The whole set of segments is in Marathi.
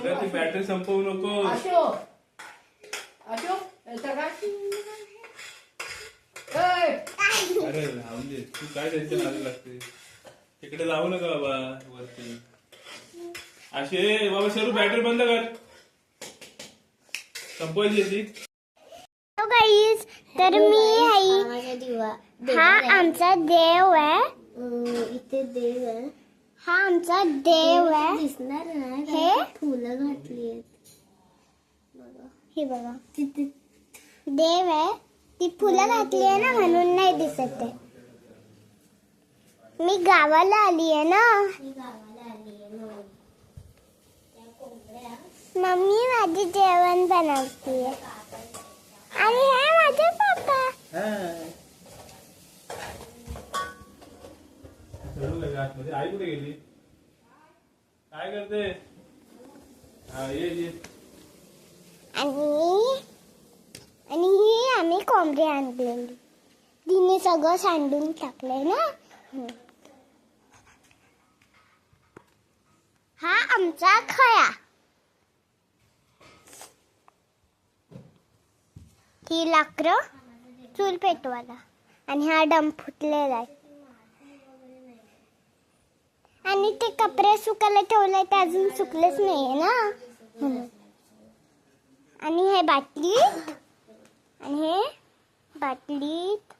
ती बॅटरी संपवू नको. अरे राहून दे, तू काय टेन्शन आली लागते. तिकडे जाऊ नका बाबा वरती. असे बाबा शरू बॅटरी बंद कर, संपवायची ती. गाईज तर मी हा आमचा देव आहे. इथे देव आहे. हा आमचा देव आहे. दिसणार नाही. हे फुलं घातली आहेत. हे बघा तिथे देव आहे. ती फुलं घातली आहे ना म्हणून नाही दिसत आहे. मी गावाला आली आहे ना. मम्मी माझी जेवण बनवते आणि हे माझे पप्पा. आई कुठे गेली, काय करते. ये आणि ही आम्ही कोंबडी आणलेली. तिने सगळं सांडून टाकलंय ना. हा आमचा खया. ही लाकडं चूल पेटवायला. आणि हा डम फुटलेला आहे. आणि ते कपडे सुकायला ठेवले ते अजून सुकलेच नाहीये ना. आणि हे बाटलीत. आणि हे बाटलीत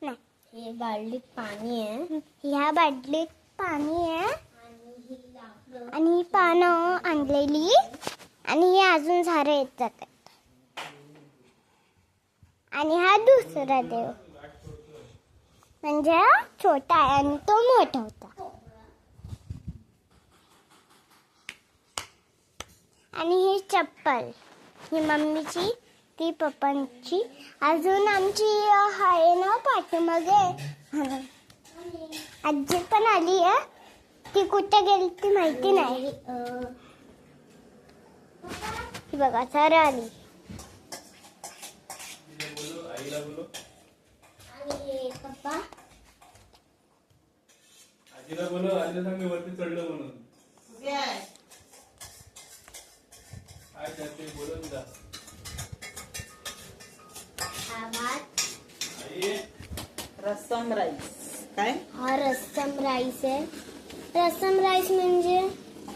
नाही, हे बादलीत पाणी आहे. ह्या बाटलीत पाणी आहे. आणि ही पानं आणलेली. आणि हे अजून झाडं येत जातात. आणि हा दुसरा देव म्हणजे हा छोटा आहे आणि तो मोठा होता. आणि ही चप्पल ही मम्मीची, ती पप्पांची. अजून आमची आहे ना पाठीमागे आजी पण आली आहे. ती कुठे गेली ती माहिती नाही. ही बघा सर आली. आईला बोलो. आणि पप्पा आजीला बोलो. आजीला सांग मी वरती चढलो म्हणून. काय करते बोलो तुला. रस्सम राईस. काय हा रस्सम राईस आहे. रस्सम राईस म्हणजे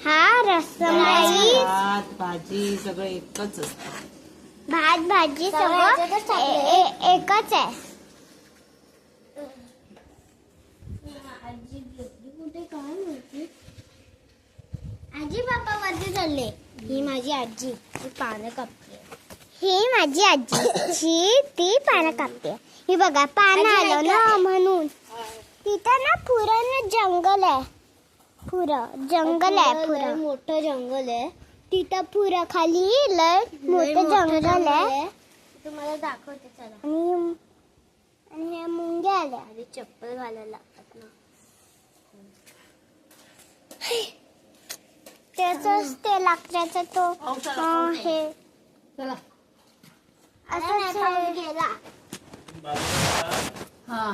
हा रस्सम राईस. भात भाजी सगळं एकच असतं. भात भाजी सगळं एकच आहे. आजी गेली कुठे काय माहिती. आजी बाप्पा वरती चालले. ही माझी आजी. ती पानं कापते. ही माझी आजी ती पानं कापते. ही बघा पानं आलं ना म्हणून. तिथं ना पुरं जंगल आहे. पुरं जंगल आहे. पुरं मोठं जंगल आहे. तिथं पुरं खाली लय मोठं जंगल आहे. तुम्हाला दाखवते चला. आणि ह्या मुंग्या आल्या. आधी चप्पल घालायला लागतात ना. त्याच ते लाकडाचं तो हे असंच आहे. गेला. हा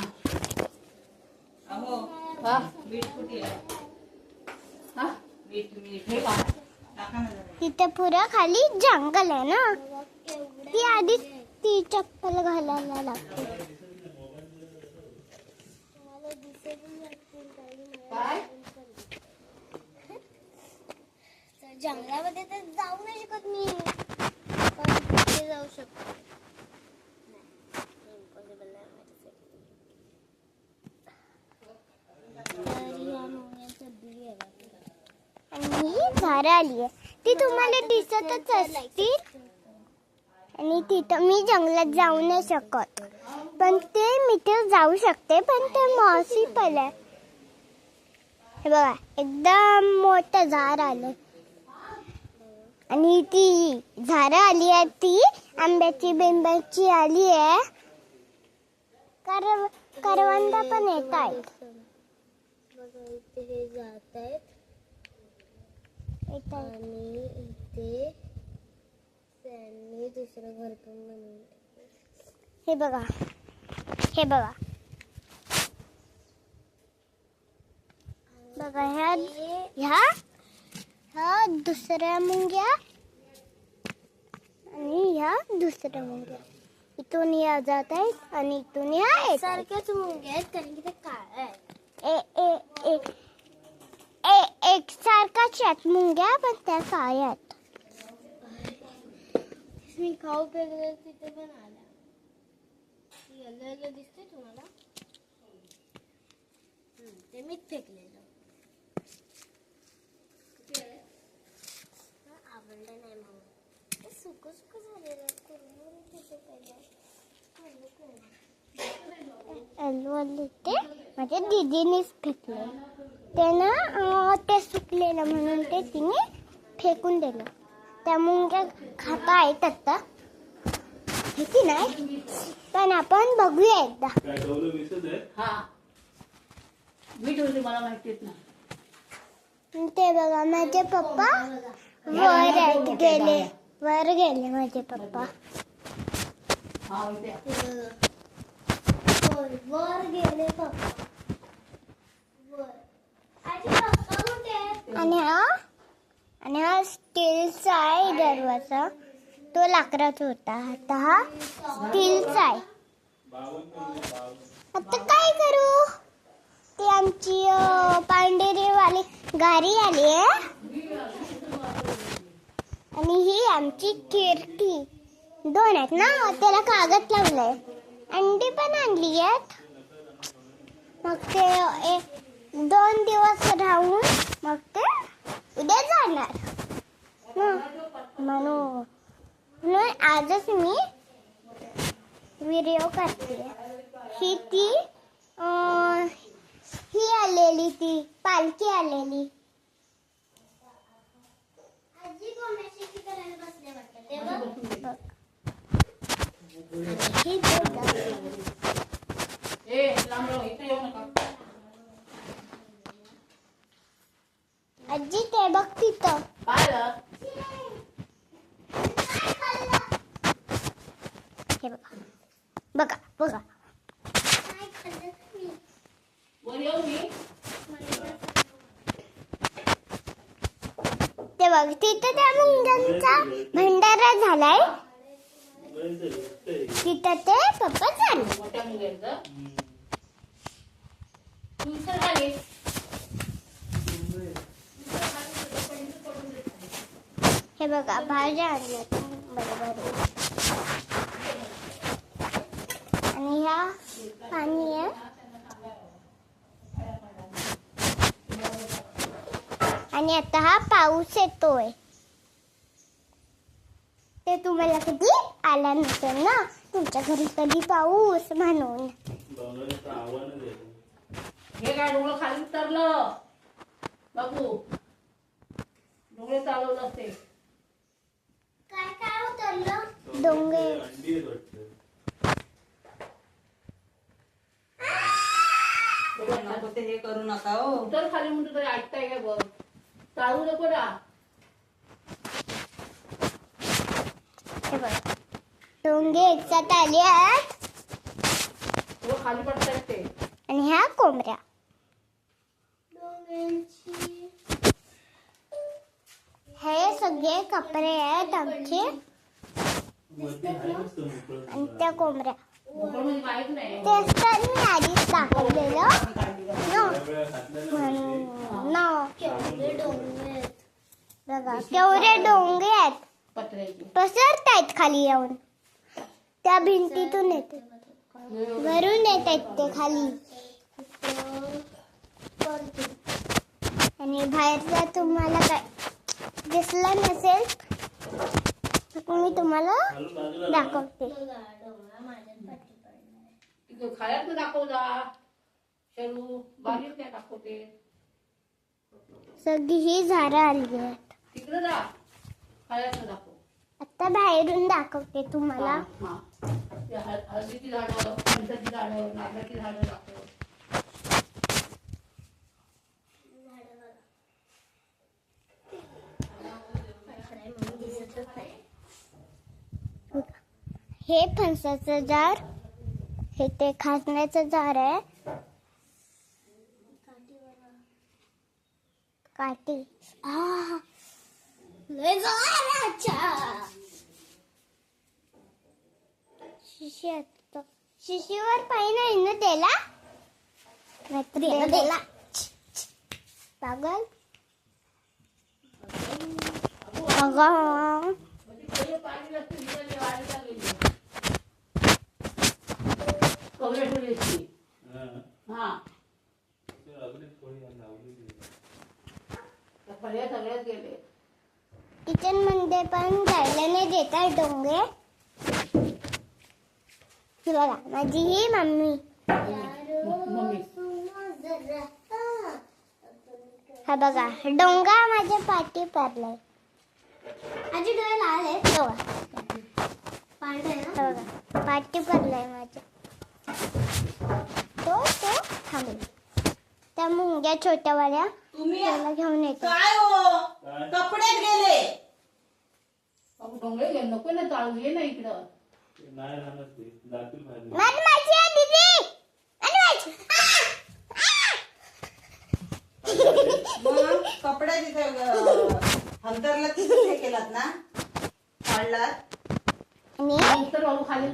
अहो हा मीठ कुठे आहे. हा मीठ मीठ हे पहा. टाका ना जरा. तिथे पुरं खाली जंगल आहे ना. ती आधी ती चप्पल घालायला लागते. काय जंगलामध्ये तर जाऊ नाही शकत मी. पण तिथे जाऊ शकतो. इम्पॉसिबल नाही माझ्यासाठी. तर ह्या मुंग्यांचं बी आहे. आणि ही झाडं आली आहे. ती तुम्हाला दिसतच असतील. आणि तिथं मी जंगलात जाऊ नाही शकत. पण ते मी ते जाऊ शकते. पण ते पॉसिबल आहे. हे बघा एकदम मोठं झाड आलं. आणि ती झाडं आली आहे ती आंब्याची बिंब्याची आली आहे. करवंदा पण येत आहेत. बघा इथे हे जात आहेत. आणि इथे त्यांनी दुसरं घर पण बनवलं. हे बघा हे बघा बघा ह्या ह्या दुसऱ्या मुंग्या आणि ह्या दुसऱ्या मुंग्या. इथून या जात आहेत आणि इथून या येत आहेत. सारख्याच मुंग्या आहेत कारण की ते काळ्या आहेत. एक सारखाच आहेत मुंग्या पण त्या काळ्या आहेत. मी खाऊ फेकलं तिथे पण आल्या. येलो येलो दिसते तुम्हाला? ते मीच फेकलेलं. आवडलं नाही मग. ते सुकं सुकं झालेलं आहे. कुरमुरीत तिथे पहिलं. ते माझ्या दीदीनेच फेकले. ते ना ते सुकलेलं म्हणून ते तिने फेकून दिलं. त्या मुंग्या खाता आहेत आता किती नाही पण आपण बघूया एकदा. काय डोलं दिसत आहे? हा मीठ होते मला माहितीच ना. ते बघा माझे पप्पा वर गेले माझे पप्पा. हा इथे. वर गेले पप्पा. वर. आजी पप्पा कुठे आहेत? आणि हा स्टीलचा आहे दरवाजा. तो लाकडाचा होता. आता हा स्टीलचा आहे. आता काय करू? ती आमची पांढरीवाली गाडी आली आहे आणि ही आमची खिडकी. 2 आहेत ना त्याला कागद लावलाय. अंडी पण आणली आहेत. मग ते 2 दिवस राहून मग ते उद्या जाणार म्हणून आजच मी व्हिडिओ करते. ही आलेली ती पालखी आलेली. आजी कोणाशी करायला बसले वाटतं ते बघ. ही बघा. ए लांब राहू, इथे येऊ नका. आजी ते बघ तिथं. काय झालं? हे बघा बघा. काय खाल्लं तुम्ही? वर येऊ मी? ते बघ तिथं त्या मुंग्यांचा भंडारा झालाय. तिथं ते पप्पा चालले. मोठ्या मुलांचं. तुमचं झाले. हे बघा भाज्या आणल्यात बरोबर. आणि ह्या पाणी आहे. आणि आता हा पाऊस येतोय. ते तुम्हाला कधी आला नसेल ना तुमच्या घरी कधी पाऊस म्हणून. डोंगराचं आव्हानच आहे. हे काय डोंगर खाली उतरलं बाबू. डोंगर चालवलं असते. काय काय उतरलं? डोंगर. अंडी आहेत वाटतं. ते हे करू नका हो. उतर खाली म्हणतो तरी ऐकताय काय बघ. चालू नको ना. हे बघा डोंगे एकसाथ आले आहेत. तो खाली पडतायत ते. आणि ह्या कोंबड्या. डोंगरांची हे सगळे कपडे आहेत आमचे. वरती आहे मस्त मोकळं. आणि त्या कोंबड्या मोकळं म्हणजे माहित नाही. तेच तर मी आधीच दाखवलेलं सगळ्या घातल्या ना वरती. केवढे डोंगर आहेत. बघा केवढे डोंगे आहेत. पत्र्याची. पसरतायत खाली येऊन. त्या भिंतीतून येते वरून येत आहेत ते खाली. आणि बाहेरचा तुम्हाला काय दिसलं नसेल तर मी तुम्हाला खालून बाजूला दाखवते. डोंगरा माझ्या पाठी पडलाय. खाल्यात दाखव जा. शेरू बारीक काय दाखवते. सगळी ही झाडं आली आहेत. तिकडे जा. खाल्यात दाखव. आता बाहेरून दाखवते तुम्हाला. हा. ते हळदीची झाडं, फणसाची झाडं, नारळाची झाडं दाखव. हे फणसाचं झाड. हे ते खासण्याचं झाड आहे. काठी. शिशी असतो शिशीवर पाय नाही ना त्याला रात्री त्याला पागल अगं कवरे ठेवली हा. हा तर अगदी थोडी लावली. सगळ्यात गेले. किचन मध्ये पण जायला नाही देतात डोंगे ही बघा माझी ही मम्मी मम्मी हा बघा डोंगा माझ्या पाठी पडलाय आजी डोळे लाल आहेत हा बघा पाठी पडलाय माझ्या तो थांबला त्या मुंग्या छोट्यावाल्या तुम्ही त्याला घेऊन येतो काय हो काय? कपड्यात गेले डोंगरे गेले नको ना चालू ये ना इकडं ते नाही राहणार ते जातील बाहेर. माझी माझी आहे दीदी आणि माझी मग कपडे तिथे अंतरला तिथे हे केलात ना काढलात आणि तर बाबू खाली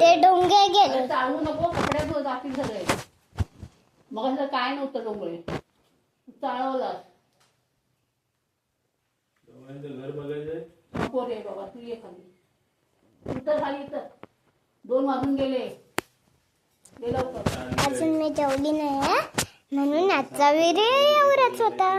ते डोंगे गेले चालू नको कपड्यात जातील सगळे मग असं काय नव्हतं डोंगरे चालवलं दोघांचं घर बघायचंय. नको रे बाबा तू ये खाली उतर खाली तर 2 वाजून गेले लवकर अजून मी जेवली नाही म्हणून आजचा व्हिडिओ एवढाच होता